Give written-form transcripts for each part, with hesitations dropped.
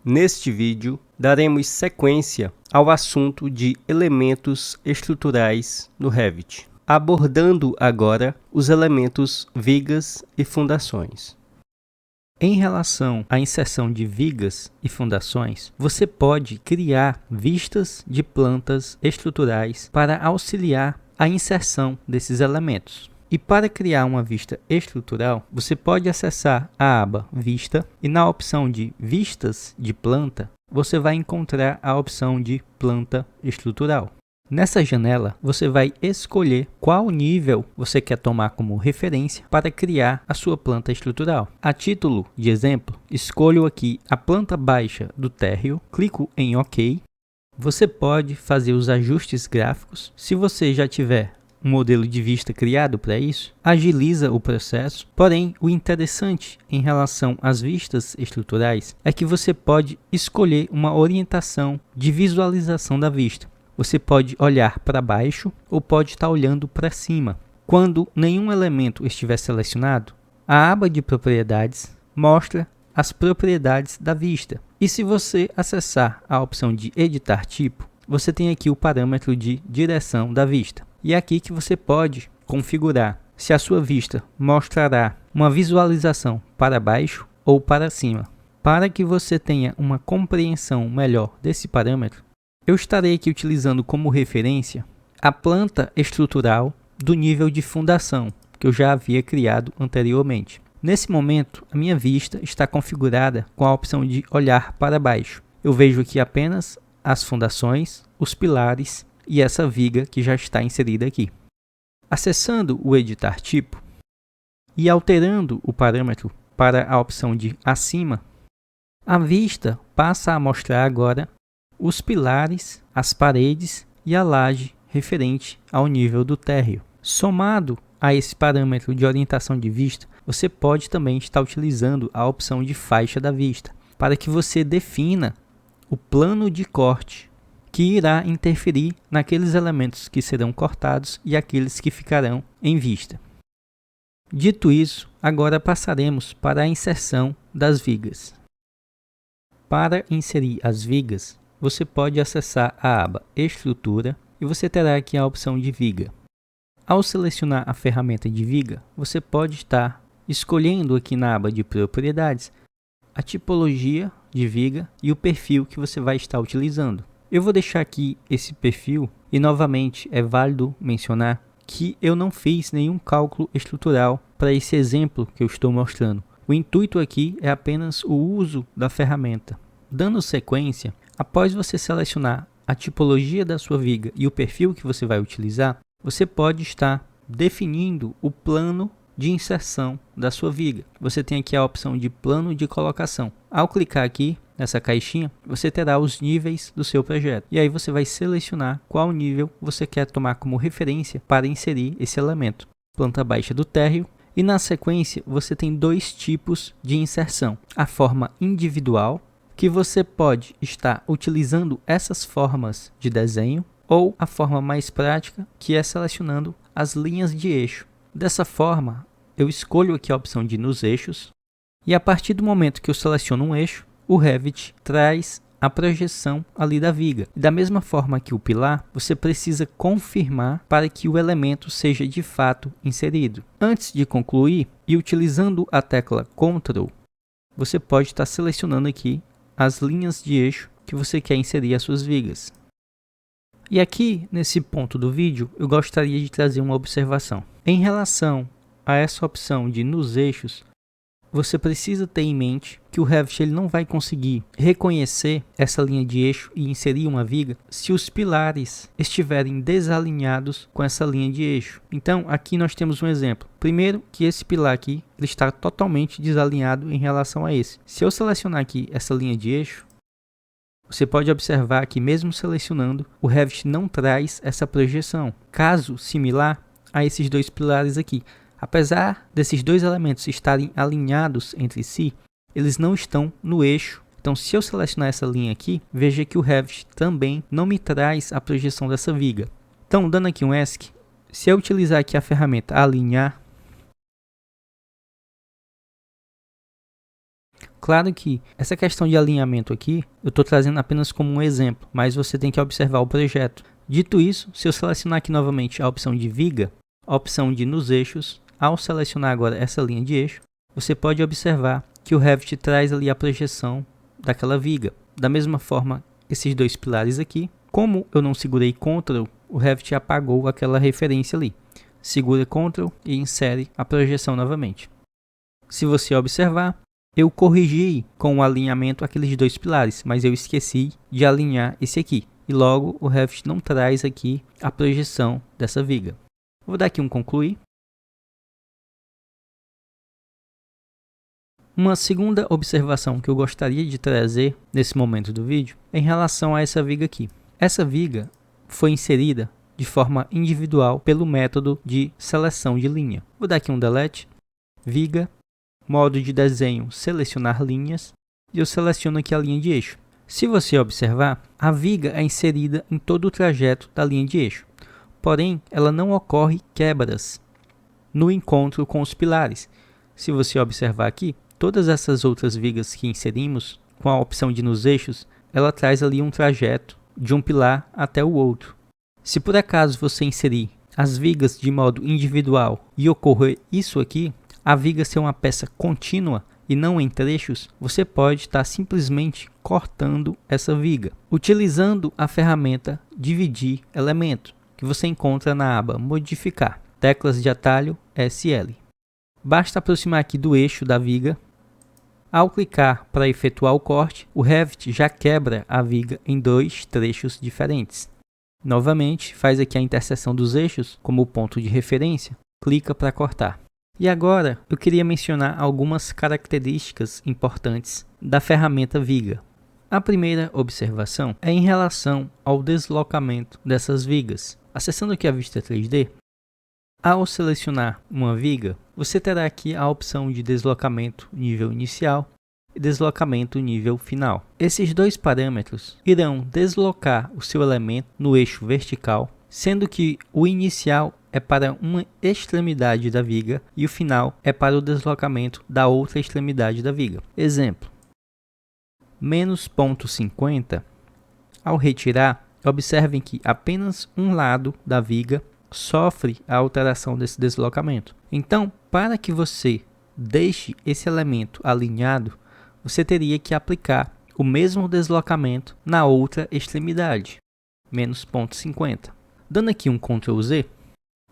Neste vídeo, daremos sequência ao assunto de elementos estruturais no Revit, abordando agora os elementos vigas e fundações. Em relação à inserção de vigas e fundações, você pode criar vistas de plantas estruturais para auxiliar a inserção desses elementos. E para criar uma vista estrutural, você pode acessar a aba Vista e na opção de Vistas de Planta, você vai encontrar a opção de Planta Estrutural. Nessa janela, você vai escolher qual nível você quer tomar como referência para criar a sua planta estrutural. A título de exemplo, escolho aqui a planta baixa do térreo, clico em OK. Você pode fazer os ajustes gráficos. Se você já tiver um modelo de vista criado para isso, agiliza o processo. Porém, o interessante em relação às vistas estruturais é que você pode escolher uma orientação de visualização da vista. Você pode olhar para baixo ou pode estar olhando para cima. Quando nenhum elemento estiver selecionado, a aba de propriedades mostra as propriedades da vista. E se você acessar a opção de editar tipo, você tem aqui o parâmetro de direção da vista. E é aqui que você pode configurar se a sua vista mostrará uma visualização para baixo ou para cima. Para que você tenha uma compreensão melhor desse parâmetro, eu estarei aqui utilizando como referência a planta estrutural do nível de fundação, que eu já havia criado anteriormente. Nesse momento, a minha vista está configurada com a opção de olhar para baixo. Eu vejo aqui apenas as fundações, os pilares e essa viga que já está inserida aqui. Acessando o editar tipo e alterando o parâmetro para a opção de acima, a vista passa a mostrar agora os pilares, as paredes e a laje referente ao nível do térreo. Somado a esse parâmetro de orientação de vista, você pode também estar utilizando a opção de faixa da vista, para que você defina o plano de corte que irá interferir naqueles elementos que serão cortados e aqueles que ficarão em vista. Dito isso, agora passaremos para a inserção das vigas. Para inserir as vigas, você pode acessar a aba Estrutura e você terá aqui a opção de viga. Ao selecionar a ferramenta de viga, você pode estar escolhendo aqui na aba de propriedades a tipologia de viga e o perfil que você vai estar utilizando. Eu vou deixar aqui esse perfil e novamente é válido mencionar que eu não fiz nenhum cálculo estrutural para esse exemplo que eu estou mostrando. O intuito aqui é apenas o uso da ferramenta. Dando sequência, após você selecionar a tipologia da sua viga e o perfil que você vai utilizar, você pode estar definindo o plano de inserção da sua viga. Você tem aqui a opção de plano de colocação. Ao clicar aqui nessa caixinha, você terá os níveis do seu projeto. E aí você vai selecionar qual nível você quer tomar como referência para inserir esse elemento. Planta baixa do térreo. E na sequência, você tem dois tipos de inserção. A forma individual, que você pode estar utilizando essas formas de desenho, ou a forma mais prática, que é selecionando as linhas de eixo. Dessa forma, eu escolho aqui a opção de nos eixos, e a partir do momento que eu seleciono um eixo, o Revit traz a projeção ali da viga. Da mesma forma que o pilar, você precisa confirmar para que o elemento seja de fato inserido. Antes de concluir, e utilizando a tecla Ctrl, você pode estar selecionando aqui as linhas de eixo que você quer inserir as suas vigas. E aqui, nesse ponto do vídeo, eu gostaria de trazer uma observação. Em relação a essa opção de nos eixos, você precisa ter em mente que o Revit ele não vai conseguir reconhecer essa linha de eixo e inserir uma viga se os pilares estiverem desalinhados com essa linha de eixo. Então, aqui nós temos um exemplo. Primeiro, que esse pilar aqui ele está totalmente desalinhado em relação a esse. Se eu selecionar aqui essa linha de eixo, você pode observar que mesmo selecionando, o Revit não traz essa projeção. Caso similar a esses dois pilares aqui. Apesar desses dois elementos estarem alinhados entre si, eles não estão no eixo. Então, se eu selecionar essa linha aqui, veja que o Revit também não me traz a projeção dessa viga. Então, dando aqui um ESC, se eu utilizar aqui a ferramenta alinhar, Claro que essa questão de alinhamento aqui, eu estou trazendo apenas como um exemplo, mas você tem que observar o projeto. Dito isso, se eu selecionar aqui novamente a opção de viga, a opção de nos eixos, ao selecionar agora essa linha de eixo, você pode observar que o Revit traz ali a projeção daquela viga. Da mesma forma, esses dois pilares aqui, como eu não segurei Ctrl, o Revit apagou aquela referência ali. Segura Ctrl e insere a projeção novamente. Se você observar, eu corrigi com o alinhamento aqueles dois pilares, mas eu esqueci de alinhar esse aqui. E logo o Revit não traz aqui a projeção dessa viga. Vou dar aqui um concluir. Uma segunda observação que eu gostaria de trazer nesse momento do vídeo é em relação a essa viga aqui. Essa viga foi inserida de forma individual pelo método de seleção de linha. Vou dar aqui um delete, viga, modo de desenho, selecionar linhas, e eu seleciono aqui a linha de eixo. Se você observar, a viga é inserida em todo o trajeto da linha de eixo, porém ela não ocorre quebras no encontro com os pilares. Se você observar aqui, todas essas outras vigas que inserimos, com a opção de nos eixos, ela traz ali um trajeto de um pilar até o outro. Se por acaso você inserir as vigas de modo individual e ocorrer isso aqui, a viga ser uma peça contínua e não em trechos, você pode estar simplesmente cortando essa viga, utilizando a ferramenta Dividir Elemento, que você encontra na aba Modificar, teclas de atalho SL. Basta aproximar aqui do eixo da viga. Ao clicar para efetuar o corte, o Revit já quebra a viga em dois trechos diferentes. Novamente, faz aqui a interseção dos eixos como ponto de referência, clica para cortar. E agora, eu queria mencionar algumas características importantes da ferramenta viga. A primeira observação é em relação ao deslocamento dessas vigas. Acessando aqui a vista 3D, ao selecionar uma viga, você terá aqui a opção de deslocamento nível inicial e deslocamento nível final. Esses dois parâmetros irão deslocar o seu elemento no eixo vertical, sendo que o inicial é para uma extremidade da viga e o final é para o deslocamento da outra extremidade da viga. Exemplo: menos 0,50, ao retirar, observem que apenas um lado da viga sofre a alteração desse deslocamento. Então, para que você deixe esse elemento alinhado, você teria que aplicar o mesmo deslocamento na outra extremidade, menos 0,50. Dando aqui um Ctrl Z,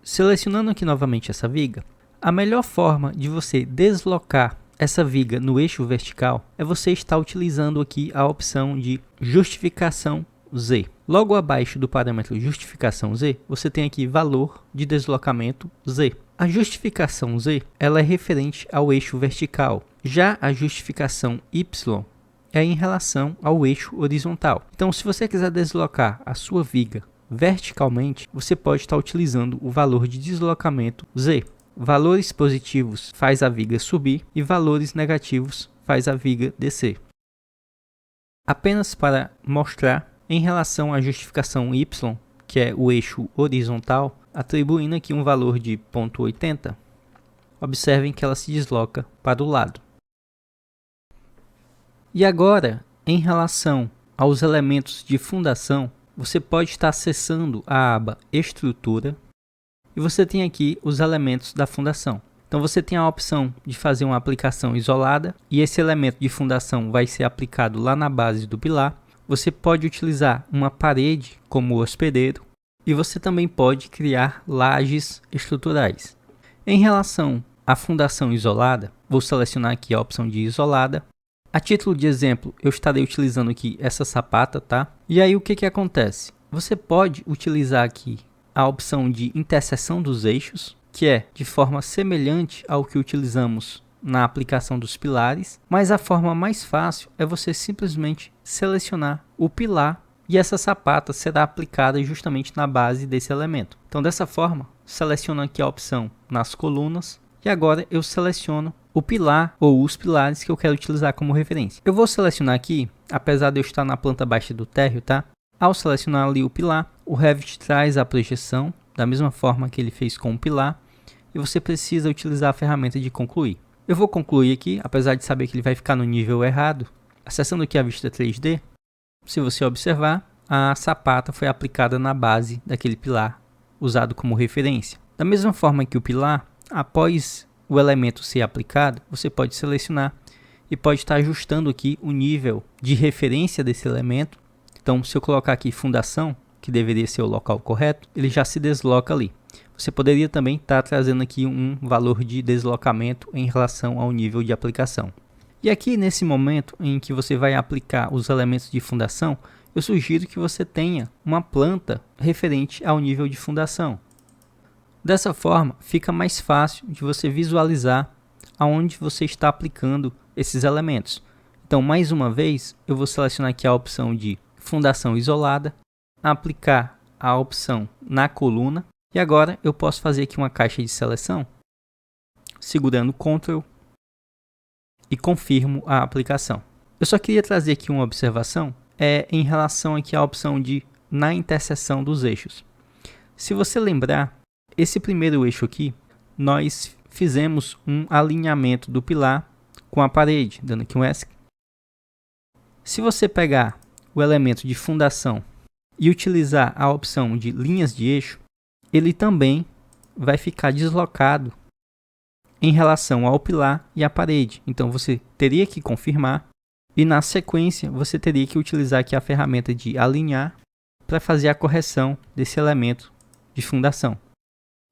selecionando aqui novamente essa viga, a melhor forma de você deslocar essa viga no eixo vertical é você estar utilizando aqui a opção de Justificação Z. Logo abaixo do parâmetro Justificação Z, você tem aqui valor de deslocamento Z. A justificação Z ela é referente ao eixo vertical. Já a justificação Y é em relação ao eixo horizontal. Então, se você quiser deslocar a sua viga verticalmente, você pode estar utilizando o valor de deslocamento Z. Valores positivos faz a viga subir e valores negativos faz a viga descer. Apenas para mostrar, em relação à justificação Y, que é o eixo horizontal, atribuindo aqui um valor de 0,80, observem que ela se desloca para o lado. E agora, em relação aos elementos de fundação, você pode estar acessando a aba Estrutura e você tem aqui os elementos da fundação. Então você tem a opção de fazer uma aplicação isolada e esse elemento de fundação vai ser aplicado lá na base do pilar. Você pode utilizar uma parede como hospedeiro e você também pode criar lajes estruturais. Em relação à fundação isolada, vou selecionar aqui a opção de isolada. A título de exemplo, eu estarei utilizando aqui essa sapata, tá? E aí o que acontece? Você pode utilizar aqui a opção de interseção dos eixos, que é de forma semelhante ao que utilizamos na aplicação dos pilares, mas a forma mais fácil é você simplesmente selecionar o pilar e essa sapata será aplicada justamente na base desse elemento. Então, dessa forma, seleciono aqui a opção nas colunas e agora eu seleciono o pilar ou os pilares que eu quero utilizar como referência. Eu vou selecionar aqui, apesar de eu estar na planta baixa do térreo, tá? Ao selecionar ali o pilar, o Revit traz a projeção da mesma forma que ele fez com o pilar e você precisa utilizar a ferramenta de concluir. Eu vou concluir aqui, apesar de saber que ele vai ficar no nível errado. Acessando aqui a vista 3D, se você observar, a sapata foi aplicada na base daquele pilar usado como referência. Da mesma forma que o pilar, após o elemento ser aplicado, você pode selecionar e pode estar ajustando aqui o nível de referência desse elemento. Então, se eu colocar aqui fundação, que deveria ser o local correto, ele já se desloca ali. Você poderia também estar trazendo aqui um valor de deslocamento em relação ao nível de aplicação. E aqui, nesse momento em que você vai aplicar os elementos de fundação, eu sugiro que você tenha uma planta referente ao nível de fundação. Dessa forma, fica mais fácil de você visualizar aonde você está aplicando esses elementos. Então, mais uma vez, eu vou selecionar aqui a opção de fundação isolada, aplicar a opção na coluna, e agora eu posso fazer aqui uma caixa de seleção, segurando Ctrl e confirmo a aplicação. Eu só queria trazer aqui uma observação em relação aqui à opção de na interseção dos eixos. Se você lembrar, esse primeiro eixo aqui, nós fizemos um alinhamento do pilar com a parede, dando aqui um ESC. Se você pegar o elemento de fundação e utilizar a opção de linhas de eixo, ele também vai ficar deslocado em relação ao pilar e à parede. Então você teria que confirmar e na sequência você teria que utilizar aqui a ferramenta de alinhar para fazer a correção desse elemento de fundação.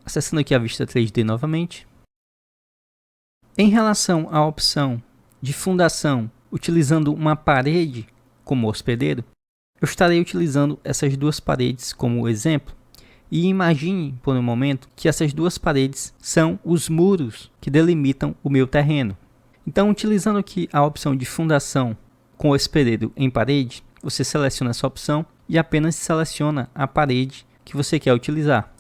Acessando aqui a vista 3D novamente. Em relação à opção de fundação utilizando uma parede como hospedeiro, eu estarei utilizando essas duas paredes como exemplo. E imagine por um momento que essas duas paredes são os muros que delimitam o meu terreno. Então, utilizando aqui a opção de fundação com hospedeiro em parede, você seleciona essa opção e apenas seleciona a parede que você quer utilizar.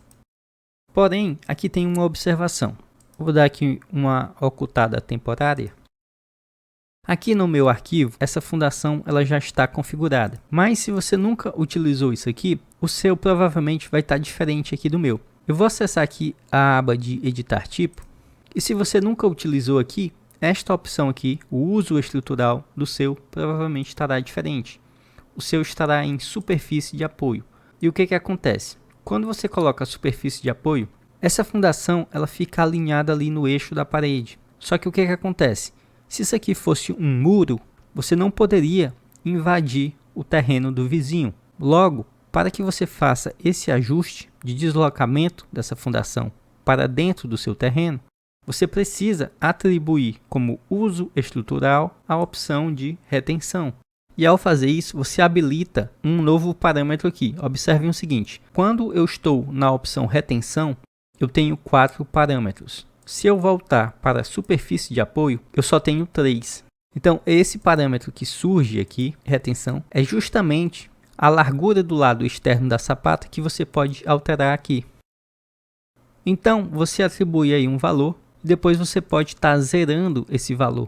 Porém, aqui tem uma observação. Vou dar aqui uma ocultada temporária. Aqui no meu arquivo, essa fundação ela já está configurada. Mas se você nunca utilizou isso aqui, o seu provavelmente vai estar diferente aqui do meu. Eu vou acessar aqui a aba de editar tipo. E se você nunca utilizou aqui, esta opção aqui, o uso estrutural do seu, provavelmente estará diferente. O seu estará em superfície de apoio. E o que acontece? Quando você coloca a superfície de apoio, essa fundação ela fica alinhada ali no eixo da parede. Só que o que acontece? Se isso aqui fosse um muro, você não poderia invadir o terreno do vizinho. Logo, para que você faça esse ajuste de deslocamento dessa fundação para dentro do seu terreno, você precisa atribuir como uso estrutural a opção de retenção. E ao fazer isso, você habilita um novo parâmetro aqui. Observem o seguinte, quando eu estou na opção retenção, eu tenho 4 parâmetros. Se eu voltar para a superfície de apoio, eu só tenho 3. Então, esse parâmetro que surge aqui, retenção, é justamente a largura do lado externo da sapata que você pode alterar aqui. Então, você atribui aí um valor e depois você pode estar zerando esse valor.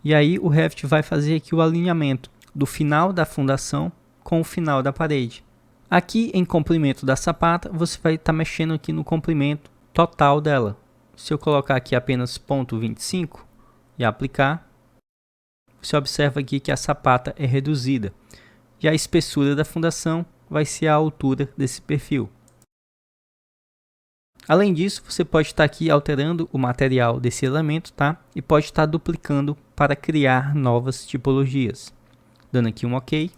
E aí o Revit vai fazer aqui o alinhamento do final da fundação com o final da parede. Aqui em comprimento da sapata, você vai estar mexendo aqui no comprimento total dela. Se eu colocar aqui apenas 0,25 e aplicar, você observa aqui que a sapata é reduzida. E a espessura da fundação vai ser a altura desse perfil. Além disso, você pode estar aqui alterando o material desse elemento, tá? E pode estar duplicando para criar novas tipologias. Dando aqui um OK.